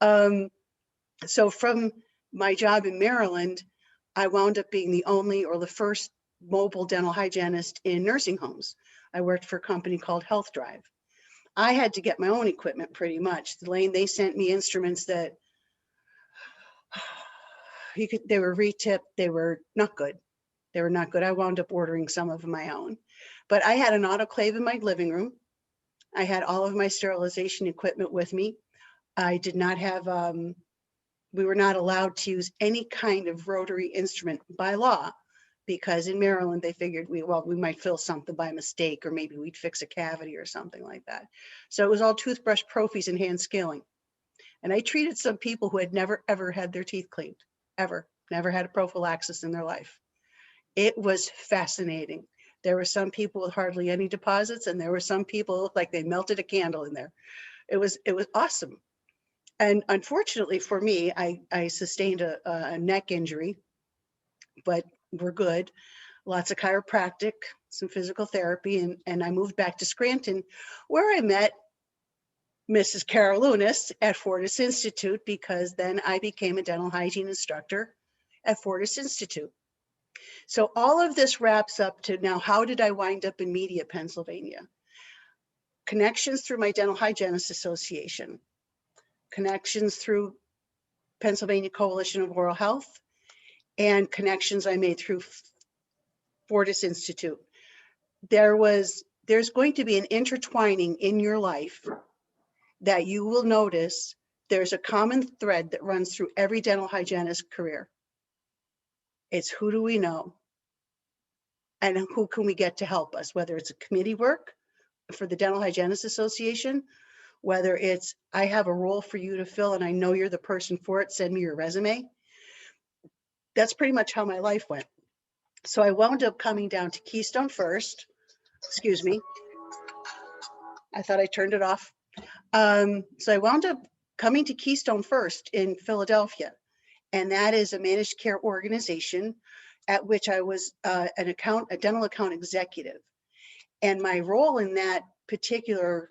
So from my job in Maryland, I wound up being the only or the first mobile dental hygienist in nursing homes. I worked for a company called Health Drive. I had to get my own equipment pretty much. They sent me instruments that they were re-tipped. They were not good. They were not good. I wound up ordering some of my own. But I had an autoclave in my living room. I had all of my sterilization equipment with me. I did not have, we were not allowed to use any kind of rotary instrument by law, because in Maryland, they figured we might fill something by mistake, or maybe we'd fix a cavity or something like that. So it was all toothbrush prophies and hand scaling. And I treated some people who had never, ever had their teeth cleaned, ever, never had a prophylaxis in their life. It was fascinating. There were some people with hardly any deposits, and there were some people who looked like they melted a candle in there. It was awesome. And unfortunately for me, I sustained a neck injury, but we're good. Lots of chiropractic, some physical therapy, and I moved back to Scranton, where I met Mrs. Carol Lunis at Fortis Institute, because then I became a dental hygiene instructor at Fortis Institute. So all of this wraps up to now, how did I wind up in Media, Pennsylvania? Connections through my Dental Hygienists Association, connections through Pennsylvania Coalition of Oral Health, and connections I made through Fortis Institute. There's going to be an intertwining in your life that you will notice. There's a common thread that runs through every dental hygienist career. It's who do we know? And who can we get to help us? Whether it's a committee work for the Dental Hygienists Association, whether it's I have a role for you to fill and I know you're the person for it, send me your resume. That's pretty much how my life went. So I wound up coming down to Keystone First. Excuse me. I thought I turned it off. So I wound up coming to Keystone First in Philadelphia. And that is a managed care organization at which I was a dental account executive. And my role in that particular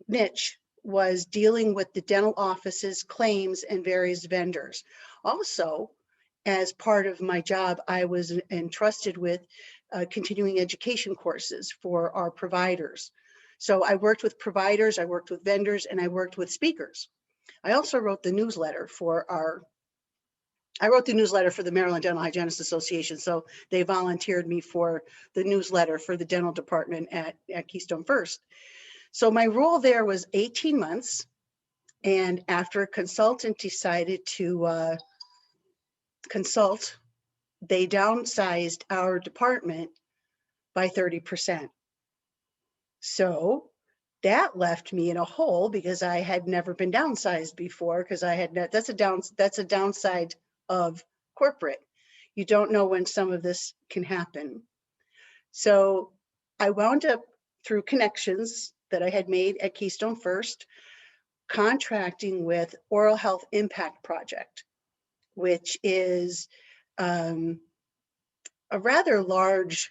niche was dealing with the dental offices, claims, and various vendors. Also, as part of my job, I was entrusted with continuing education courses for our providers. So I worked with providers, I worked with vendors, and I worked with speakers. I also wrote the newsletter for the Maryland Dental Hygienists Association. So they volunteered me for the newsletter for the dental department at Keystone First. So my role there was 18 months. And after a consultant decided to consult, they downsized our department by 30%. So that left me in a hole because I had never been downsized before, because that's a downside of corporate. You don't know when some of this can happen. So I wound up, through connections that I had made at Keystone First, contracting with Oral Health Impact Project, which is a rather large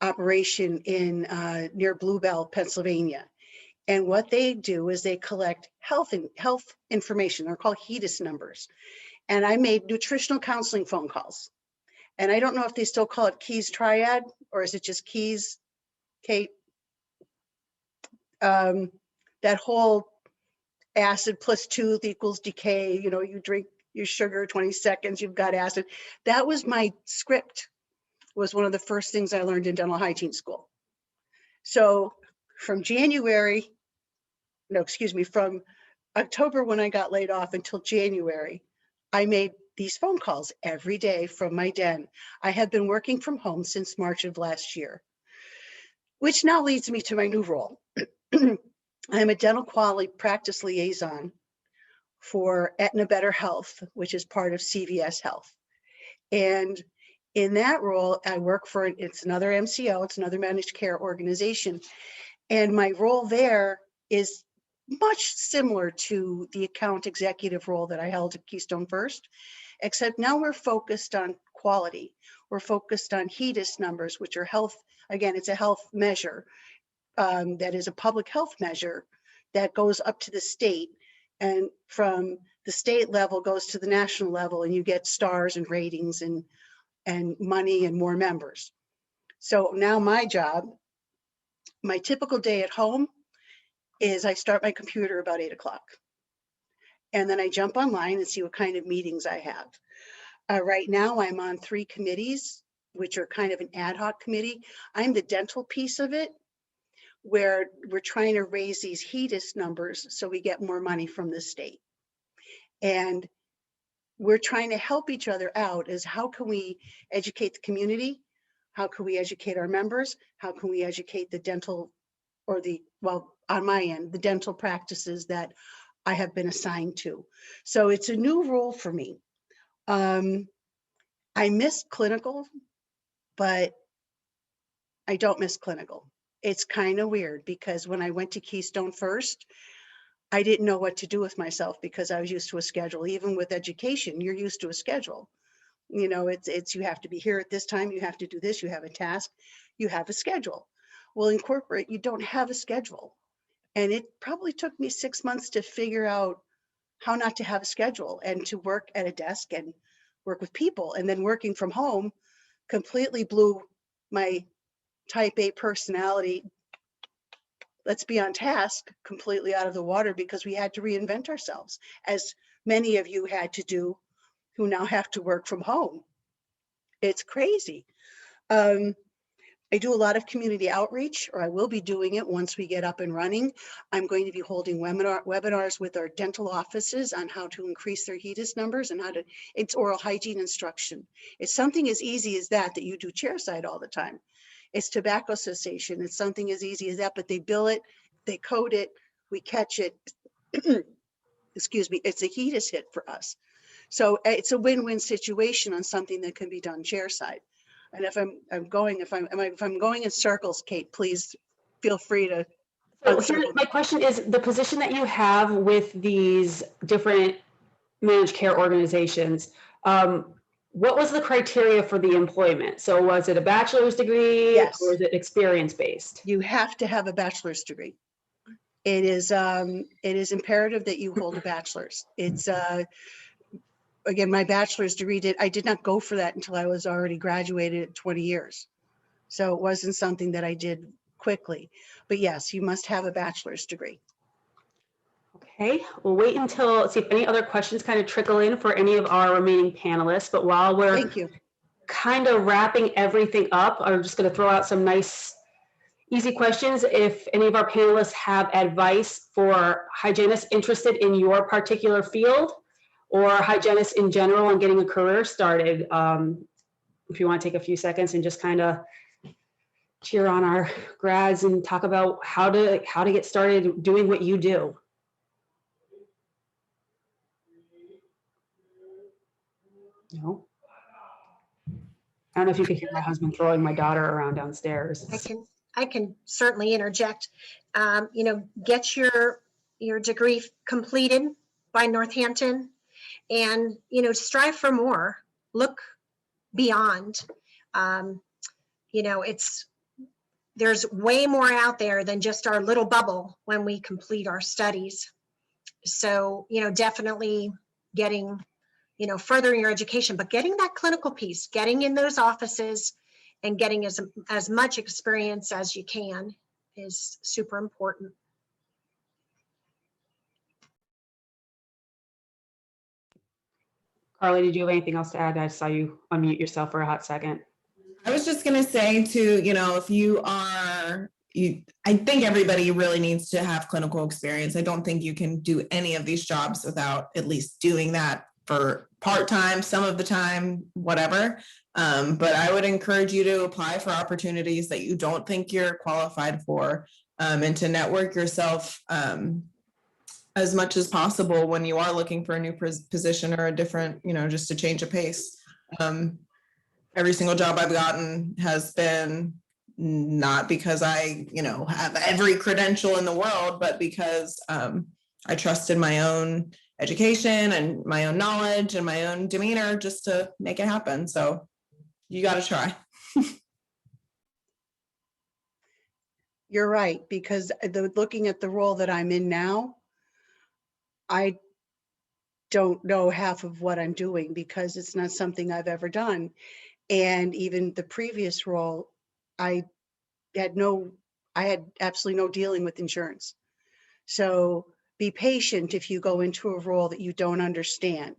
operation in near Bluebell, Pennsylvania. And what they do is they collect health information. They're called HEDIS numbers. And I made nutritional counseling phone calls. And I don't know if they still call it Keys Triad, or is it just Keys, Kate? That whole acid plus tooth equals decay. You know, you drink your sugar, 20 seconds, you've got acid. That was my script, was one of the first things I learned in dental hygiene school. So from from October when I got laid off until January, I made these phone calls every day from my den. I have been working from home since March of last year, which now leads me to my new role. I'm a dental quality practice liaison for Aetna Better Health, which is part of CVS Health. And in that role, I work for, it's another MCO, it's another managed care organization. And my role there is much similar to the account executive role that I held at Keystone First, except now we're focused on quality. We're focused on HEDIS numbers, which are health, again, it's a health measure that is a public health measure that goes up to the state, and from the state level goes to the national level, and you get stars and ratings and money and more members. So now my job, my typical day at home is I start my computer about 8 o'clock. And then I jump online and see what kind of meetings I have. Right now I'm on 3 committees, which are kind of an ad hoc committee. I'm the dental piece of it, where we're trying to raise these HEDIS numbers so we get more money from the state. And we're trying to help each other out as how can we educate the community? How can we educate our members? How can we educate the dental or on my end, the dental practices that I have been assigned to. So it's a new role for me. I miss clinical, but I don't miss clinical. It's kind of weird because when I went to Keystone First, I didn't know what to do with myself because I was used to a schedule. Even with education, you're used to a schedule. You know, it's you have to be here at this time, you have to do this, you have a task, you have a schedule. Well, in corporate, you don't have a schedule. And it probably took me 6 months to figure out how not to have a schedule and to work at a desk and work with people. And then working from home completely blew my type A personality, let's be on task, completely out of the water because we had to reinvent ourselves, as many of you had to do who now have to work from home. It's crazy. I do a lot of community outreach, or I will be doing it once we get up and running. I'm going to be holding webinars with our dental offices on how to increase their HEDIS numbers and it's oral hygiene instruction. It's something as easy as that you do chairside all the time. It's tobacco cessation. It's something as easy as that, but they bill it, they code it, we catch it. Excuse me, it's a HEDIS hit for us. So it's a win-win situation on something that can be done chairside. And if I'm going in circles, Kate, please feel free to. So my question is, the position that you have with these different managed care organizations, what was the criteria for the employment? So was it a bachelor's degree? Yes. Or is it experience based? You have to have a bachelor's degree. it is imperative that you hold a bachelor's. It's again, my bachelor's degree I did not go for that until I was already graduated at 20 years. So it wasn't something that I did quickly. But yes, you must have a bachelor's degree. Okay, we'll wait until, see if any other questions kind of trickle in for any of our remaining panelists. But while we're Thank you. kind of wrapping everything up, I'm just going to throw out some nice, easy questions. If any of our panelists have advice for hygienists interested in your particular field or hygienists in general and getting a career started, if you want to take a few seconds and just kind of cheer on our grads and talk about how to get started doing what you do. No. I don't know if you could hear my husband throwing my daughter around downstairs. I can certainly interject. Get your degree completed by Northampton, and strive for more. Look beyond. There's way more out there than just our little bubble when we complete our studies. So definitely getting furthering your education, but getting that clinical piece, getting in those offices and getting as much experience as you can is super important. Carly, did you have anything else to add? I saw you unmute yourself for a hot second. I was just going to say too, if you are, I think everybody really needs to have clinical experience. I don't think you can do any of these jobs without at least doing that for part-time, some of the time, whatever. But I would encourage you to apply for opportunities that you don't think you're qualified for, and to network yourself as much as possible when you are looking for a new position or a different, just to change a pace. Every single job I've gotten has been not because I, have every credential in the world, but because I trusted my own education and my own knowledge and my own demeanor just to make it happen. So you got to try. You're right, because looking at the role that I'm in now, I don't know half of what I'm doing because it's not something I've ever done. And even the previous role, I had absolutely no dealing with insurance. So be patient if you go into a role that you don't understand.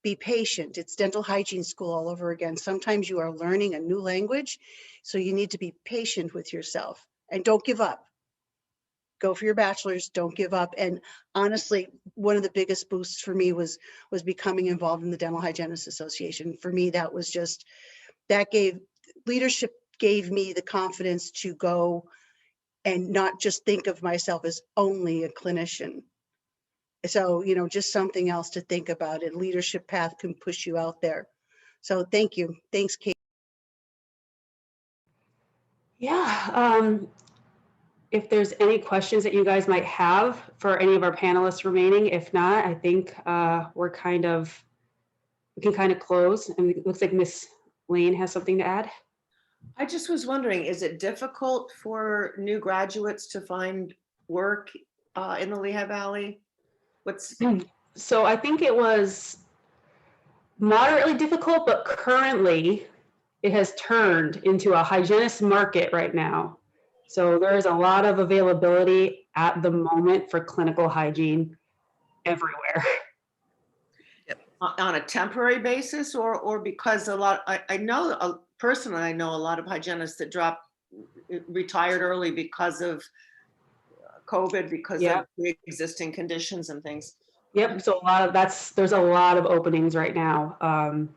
Be patient. It's dental hygiene school all over again. Sometimes you are learning a new language, so you need to be patient with yourself and don't give up. Go for your bachelor's, don't give up. And honestly, one of the biggest boosts for me was becoming involved in the Dental Hygienists Association. For me, leadership gave me the confidence to go and not just think of myself as only a clinician. So, just something else to think about. And leadership path can push you out there. So thank you. Thanks, Kate. Yeah. If there's any questions that you guys might have for any of our panelists remaining, if not, I think we can kind of close. And it looks like Miss Lane has something to add. I just was wondering, is it difficult for new graduates to find work in the Lehigh Valley? So I think it was moderately difficult, but currently it has turned into a hygienist market right now. So there's a lot of availability at the moment for clinical hygiene everywhere. On a temporary basis, or because I know personally, I know a lot of hygienists that retired early because of COVID, because of the existing conditions and things. Yep. So there's a lot of openings right now. And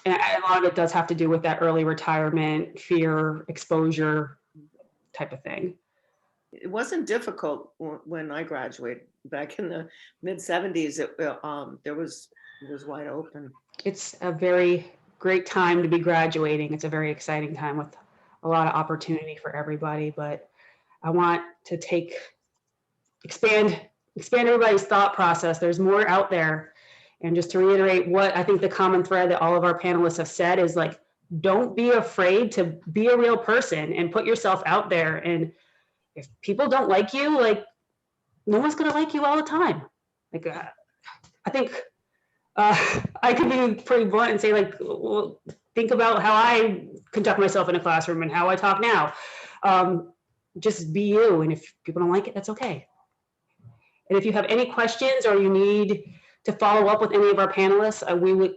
a lot of it does have to do with that early retirement, fear, exposure type of thing. It wasn't difficult when I graduated back in the mid 70s. It was wide open. It's a very great time to be graduating. It's a very exciting time with a lot of opportunity for everybody. But I want to expand everybody's thought process. There's more out there. And just to reiterate what I think the common thread that all of our panelists have said is like, don't be afraid to be a real person and put yourself out there. And if people don't like you, like, no one's going to like you all the time. Like, I think I could be pretty blunt and say, like, well, think about how I conduct myself in a classroom and how I talk now. Just be you. And if people don't like it, that's okay. And if you have any questions or you need to follow up with any of our panelists,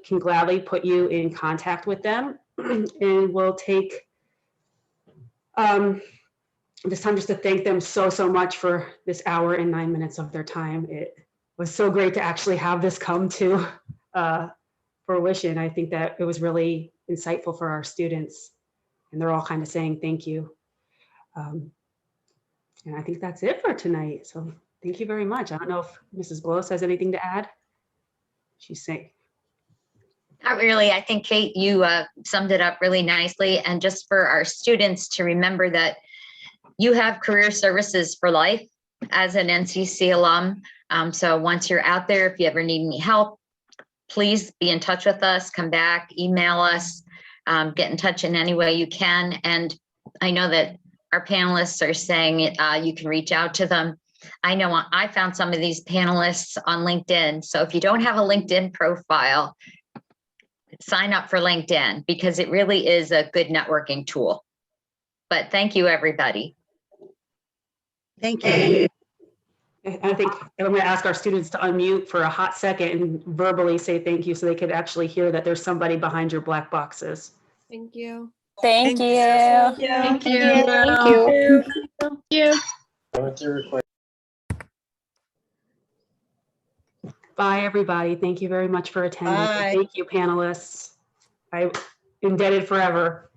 can gladly put you in contact with them. And we'll take this time just to thank them so much for this hour and 9 minutes of their time. It was so great to actually have this come to fruition. I think that it was really insightful for our students, and they're all kind of saying thank you. And I think that's it for tonight. So thank you very much. I don't know if Mrs. Blows has anything to add. She's saying. Not really. I think, Kate, you summed it up really nicely. And just for our students to remember that you have career services for life as an NCC alum. So once you're out there, if you ever need any help, please be in touch with us, come back, email us, get in touch in any way you can. And I know that our panelists are saying you can reach out to them. I know I found some of these panelists on LinkedIn. So if you don't have a LinkedIn profile, sign up for LinkedIn because it really is a good networking tool. But thank you, everybody. Thank you. I think I'm going to ask our students to unmute for a hot second and verbally say thank you so they could actually hear that there's somebody behind your black boxes. Thank you. Thank you. Thank you. Thank you. Thank you. Bye, everybody. Thank you very much for attending. Bye. Thank you, panelists. I'm indebted forever.